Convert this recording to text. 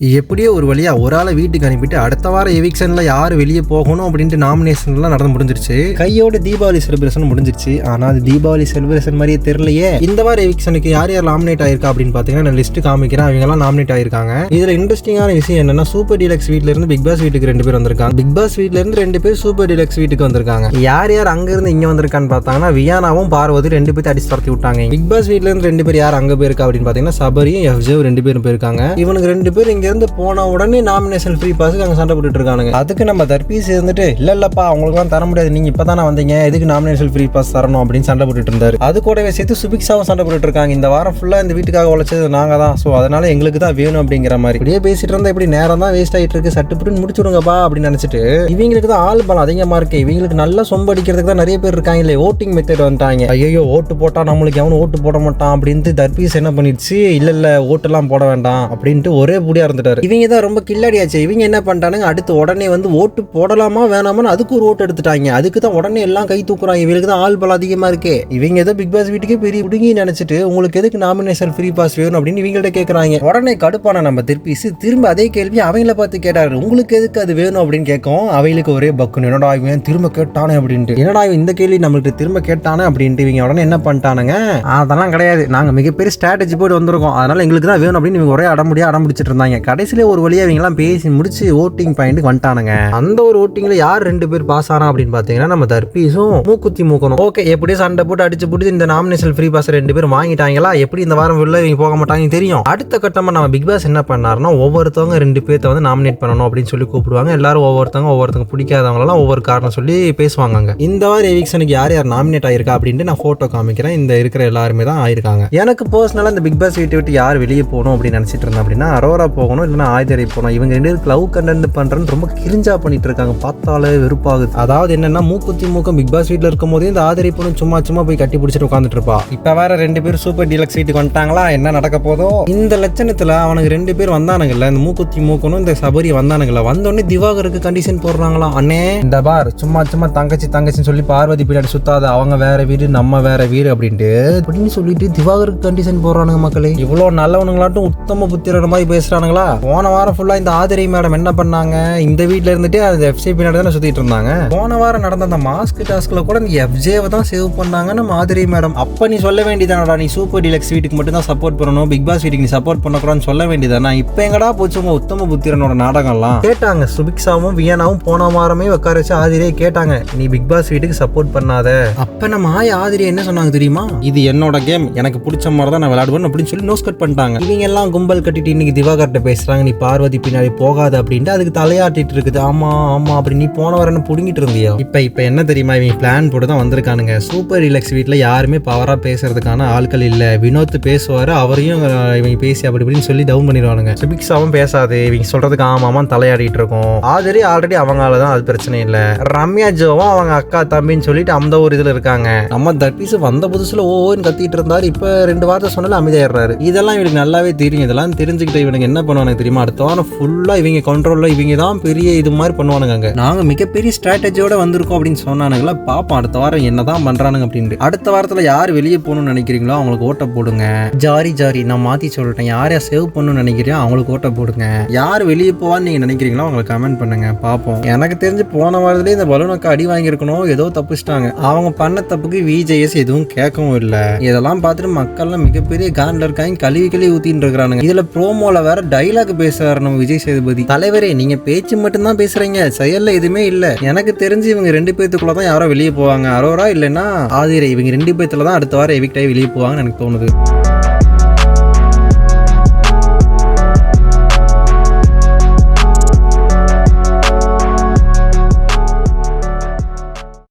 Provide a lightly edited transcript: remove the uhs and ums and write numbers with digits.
எப்படியோ ஒரு வழியா ஒரு ஆளை வீட்டுக்கு அனுப்பிட்டு அடுத்த வாரம் எவிக்ஷன்ல யார் வெளியே போகணும் அப்படின்ட்டு நாமினேஷன்லாம் நடந்து முடிஞ்சிருச்சு. கையோட தீபாவளி செலிப்ரேஷன் முடிஞ்சிருச்சு. ஆனா அது தீபாவளி செலிப்ரேஷன் மாதிரியே தெரியலையே. இந்த வாரம் எவிக்ஷனுக்கு யார் யார் நாமினேட் ஆயிருக்கா அப்படின்னு பாத்தீங்கன்னா நான் லிஸ்ட் காமிக்கிறேன். அவங்க எல்லாம் நாமினேட் ஆயிருக்காங்க. இதுல இன்ட்ரெஸ்டிங்கான விஷயம் என்னன்னா சூப்பர் டீலக்ஸ் வீட்ல இருந்து பிக் பாஸ் வீட்டுக்கு 2 பேர் வந்திருக்காங்க. பிக் பாஸ் வீட்ல இருந்து 2 பேர் சூப்பர் டீலக்ஸ் வீட்டுக்கு வந்திருக்காங்க. யார் யார் அங்க இருந்து இங்க வந்திருக்கான்னு பார்த்தாங்கன்னா வியானாவும் பார்வதி 2 பேர் அடிச்சு துரத்தி விட்டாங்க. பிக் பாஸ் வீட்ல இருந்து 2 பேர் யார் அங்க போயிருக்கா அப்படின்னு பாத்தீங்கன்னா சபரியும் எஃப்ஜே 2 பேரும் போயிருக்காங்க. இவனுக்கு 2 பேர் இங்க இருந்து போன உடனே நாமினேஷன் ஃப்ரீ பாஸ்க்கு அங்க சண்டை போட்டுட்டு இருக்காங்க. அதுக்கு நம்ம தர்பீஸ் இருந்துட்டு இல்லப்பா அவங்களுக்குலாம் தர முடியாது, நீங்க இப்பதானே வந்தீங்க, எதுக்கு நாமினேஷன் ஃப்ரீ பாஸ் தரணும் அப்படின்னு சண்டை போட்டுட்டு இருந்தாரு. அது கூடவே சேர்த்து சுபிக்ஷாவும் சண்டை போட்டுட்டு இருக்காங்க. இந்த வாரம் ஃபுல்லா இந்த வீட்டுக்காக உழைச்சது நாங்க தான், சோ அதனால எங்களுக்கு தான் வேணும் அப்படிங்கிற மாதிரி இப்படியே பேசிட்டு இருந்தா இப்படி நேரம் தான் வேஸ்ட் ஆயிட்டு இருக்கு, சட்டுப்புட்டு முடிச்சு விடுங்கப்பா அப்படின்னு நினைச்சிட்டு இவங்களுக்கு தான் ஆள் பலம் அதிகமா இருக்கு, இவங்களுக்கு நல்லா சொம்பு அடிக்கிறதுக்கு தான் நிறைய பேர் இருக்காங்க இல்ல, ஓட்டிங் மெத்தட் வந்துட்டாங்க. ஐயோ ஓட்டு போட்டா நம்மளுக்கு எவனும் ஓட்டு போட மாட்டான் அப்படின்ட்டு தர்பீஸ் என்ன பண்ணிடுச்சு, இல்ல ஓட்டு எல்லாம் போட வேண்டாம் அப்படின்ட்டு ஒரே புடியா இருந்துட்டாரு. இவங்க தான் ரொம்ப கில்லாடியாச்சு. இவங்க என்ன பண்ணிட்டானுங்க, அடுத்து உடனே வந்து ஓட்டு போடலாமா வேணாமான்னு அதுக்கு ஒரு ஓட்டு எடுத்துட்டாங்க. அதுக்கு தான் உடனே எல்லாம் கை தூக்குறாங்க. இவங்களுக்கு தான் ஆள் பலம் அதிகமா இருக்கு. இவங்க ஏதோ பிக் பாஸ் வீட்டுக்கே பெரிய புடுங்கி நினைச்சிட்டு உங்களுக்கு எதுக்கு நாமினேஷன் ஃப்ரீ பாஸ் வேணும் அப்படின்னு இவங்கள்ட்ட கேட்கறாங்க. உடனே கடுப்பான நம்ம திருப்பி திரும்ப அதே கேள்வி அவங்கள பார்த்து கேட்டாரு, உங்களுக்கு எதுக்கு அது வேணும் அப்படின்னு கேட்கும். அவங்களுக்கு ஒரே பக்குன்னு என்னடா இவன் திரும்ப கேட்டானே அப்படின்ட்டு, என்னடா இந்த கேள்வி நம்மளுக்கு திரும்ப கேட்டானே அப்படின்ட்டு இவங்க உடனே என்ன பண்ணிட்டானுங்க, அதெல்லாம் கிடையாது, நாங்க மிகப்பெரிய ஸ்ட்ராட்டஜி போட்டு வந்திருக்கோம், அதனால எங்களுக்கு தான் வேணும் அப்படின்னு இவங்க ஒரே அடம்பிடிச்சிட்டு இருந்தாங்க. கடைசியில ஒரு வழியா இவங்க பேசி முடிச்சு ஓட்டிங் பாயிண்ட் வந்துட்டானுங்க. அந்த ஒரு ஓட்டிங்ல யார் 2 பேர் பாஸ் ஆனா அப்படின்னு பாத்தீங்கன்னா நம்ம தர்பீஸும் மூக்குத்தி மூக்கணும். ஓகே எப்படியே சண்டை போட்டு அடிச்சு போட்டு இந்த நாமினேஷன் ஃப்ரீ பாஸ் 2 பேர் வாங்கிட்டாங்களா, எப்படி இந்த வாரம் உள்ள இவங்க போக மாட்டாங்க தெரியும். அடுத்த கட்டமா நம்ம பிக் பாஸ் என்ன பண்ணாருன்னா ஒவ்வொருத்தவங்க 2 பேர்த்த வந்து நாமினேட் பண்ணணும் அப்படின்னு சொல்லி கூப்பிடுவாங்க. எல்லாரும் ஒவ்வொருத்தவங்க பிடிக்காதவங்க எல்லாம் ஒவ்வொரு காரணம் சொல்லி பேசுவாங்க. இந்த வாரம் எவிக்ஷனுக்கு யார் யார் நாமினேட் ஆயிருக்கா அப்படின்ட்டு நான் போட்டோ காமிக்கிறேன். இந்த இருக்கிற எல்லாருமே தான் ஆயிருக்காங்க. எனக்கு பர்சனலா இந்த பிக் பாஸ் வீட்டை விட்டு யார் வெளியே போகணும் அப்படின்னு நினைச்சிட்டு இருந்தேன் அப்படின்னா அரோரா போகணும், இல்லைன்னா ஆயுதரை போகணும். இவங்க 2 பேருக்கு லவ் கண்டென்ட் பண்றேன்னு ரொம்ப கிரிஞ்சா பண்ணிட்டு இருக்காங்க. பார்த்தாலே வெறுப்பாகுது. அதாவது என்னன்னா மூக்குத்தி மூக்கம் பிக் பாஸ் வீட்ல இருக்கும் போதே இந்த ஆதரி பொண்ணு சும்மா போய் கட்டி பிடிச்சிட்டு உட்காந்துட்டு இருப்பா. இப்ப வேற 2 பேர் சூப்பர் டீலக்ஸ் வீட்டுக்கு வந்துட்டாங்களா, என்ன நடக்க போதோ இந்த லட்சணத்துல அவனுக்கு 2 பேர் வந்தானுங்கல்ல, இந்த மூக்குத்தி மூக்கணும் இந்த சபரி வந்தானுங்கல்ல, வந்தோடனே திவாகருக்கு கண்டிஷன் போடுறாங்களாம். அண்ணே இந்த பார் சும்மா தங்கச்சின்னு சொல்லி பார்வதி பின்னாடி சுத்தாத, அவங்க வேற வீடு நம்ம வேற வீடு அப்படின்னு சொல்லிட்டு திவாகருக்கு கண்டிஷன் போடுறானுங்க. மக்களே இவ்வளவு நல்லவனுங்களாட்டும் உத்தம புத்திர மாதிரி பேசுறானுங்களா. போன வாரம் ஃபுல்லா இந்த ஆதரி மேடம் என்ன பண்ணாங்க, இந்த வீட்ல இருந்துட்டு அது எஃப்ஜே பின்னாடி தானே சுத்திட்டு இருந்தாங்க. போன வாரம் நடந்த அந்த மாஸ்க் டாஸ்க்ல கூட இந்த எஃப்ஜேவை தான் சேவ் பண்ணாங்க நம்ம ஆதரி மேடம். அப்ப நீ சொல்ல வேண்டியதானடா, நீ சூப்பர் டீலக்ஸ் வீட்டுக்கு மட்டும் தான் சப்போர்ட் பண்ணணும், பிக் பாஸ் வீட்டுக்கு நீ சப்போர்ட் பண்ணக்கூடாதுன்னு சொல்ல வேண்டியதானா. இப்ப எங்கடா போச்சு உங்க உத்தம புத்திரனோட நாடகம்லாம். கேட்டாங்க சுபிக்ஷாவும் வியானாவும் போன வாரமே உட்கார வச்சு ஆதிரியை கேட்டாங்க, நீ பிக் பாஸ் வீட்டுக்கு சப்போர்ட் பண்ணாத. அப்ப நம்ம ஆதிரி என்ன சொன்னாங்க தெரியுமா, இது என்னோட கேம், எனக்கு பிடிச்ச மாதிரி தான் நான் விளையாடுவேன் அப்படின்னு சொல்லி நோஸ் கட் பண்ணிட்டாங்க. இவங்க எல்லாம் கும்பல் கட்டிட்டு இன்னைக்கு திவாகர்ட்ட பேசுறாங்க, நீ பார்வதி பின்னாடி போகாது அப்படின்ட்டு அதுக்கு தலையாட்டிட்டு இருக்குது. ஆமா அப்படி நீ போன வாரம் புடுங்கிட்டு இருந்தியோ. இப்ப என்ன தெரியுமா, இவங்க பிளான் போட்டு தான் வந்திருக்கானுங்க. சூப்பர் டீலக்ஸ் வீட்ல யாருமே பவரா பேசுறதுக்கான ஆட்கள் இல்ல. வினோத் பேசுவாரு, அவரையும் இவங்க பேசி அப்படி இப்படின்னு சொல்லி டவுன் பண்ணிடுவானுங்க. சுபிக்ஷாவும் பேசாது, இவங்க சொல்றதுக்கு ஆமாமா தலையாடிட்டு இருக்கும். ஆல்ரெடி அவங்களால தான், அது பிரச்சனை இல்ல. ரம்யா ஜோவும் அவங்க அக்கா தம்பின்னு சொல்லிட்டு அந்த ஒரு இதுல இருக்காங்க. நம்ம தர்பீஸ் வந்த புதுசுல ஓன்னு கத்திட்டு இருந்தாரு, இப்ப 2 வார்த்தை சொன்னாலும் அமைதியாடுறாரு. இதெல்லாம் இவனுக்கு நல்லாவே தெரியும். இதெல்லாம் தெரிஞ்சுக்கிட்ட இவனுக்கு என்ன பண்ணுவானுங்க தெரியுமா, அடுத்த வாரம் ஃபுல்லா இவங்க கண்ட்ரோல்ல இவங்க தான் பெரிய இது மாதிரி பண்ணுவானுங்க. நாங்க மிகப்பெரிய ஸ்ட்ராட்டஜியோட வந்திருக்கோம் அப்படின்னு சொன்னானுங்களா. பாப்போம் அடுத்த வாரம் என்னதான் பண்றானுங்க அப்படின்னு. அடுத்த வாரத்துல யார் வெளியே போகணும்னு நினைக்கிறீங்களோ அவங்களுக்கு ஓட்ட போடுங்க. ஜாரி நான் மாத்தி சொல்லிட்டேன், யார் சேவ் பண்ணணும்னு நினைக்கிறீங்க அவங்களுக்கு ஓட்ட போடுங்க. யார் வெளியே போவான்னு நீங்க நினைக்கிறீங்களோ அவங்களுக்கு கமெண்ட் பண்ணுங்க. பாப்போம். எனக்கு தெரிஞ்சு போன வாரத்திலே இந்த பலூனுக்கு அடி வாங்கியிருக்கணும், ஏதோ தப்புச்சிட்டாங்க. அவங்க பண்ண தப்புக்கு விஜேஎஸ் எதுவும் கேட்கவும் இல்லை. இதெல்லாம் பார்த்துட்டு மக்கள்லாம் மிகப்பெரிய காண்டில் இருக்காங்க, கழுவி ஊத்தின்னு இருக்கிறானுங்க. இதுல ப்ரோமோல வேற டைலாக் பேசுறாரு நம்ம விஜய் சேதுபதி. தலைவரே நீங்க பேச்சு மட்டும் தான் பேசுறீங்க, செயல்ல எதுவுமே இல்ல. எனக்கு தெரிஞ்சு இவங்க 2 பேத்துக்குள்ள தான் யாரோ வெளியே போவாங்க, அரோரா இல்லைன்னா ஆதிரை. இவங்க 2 பேத்துல தான் அடுத்த வாரம் எவிக்ட் ஆகி வெளியே போவாங்கன்னு எனக்கு தோணுது.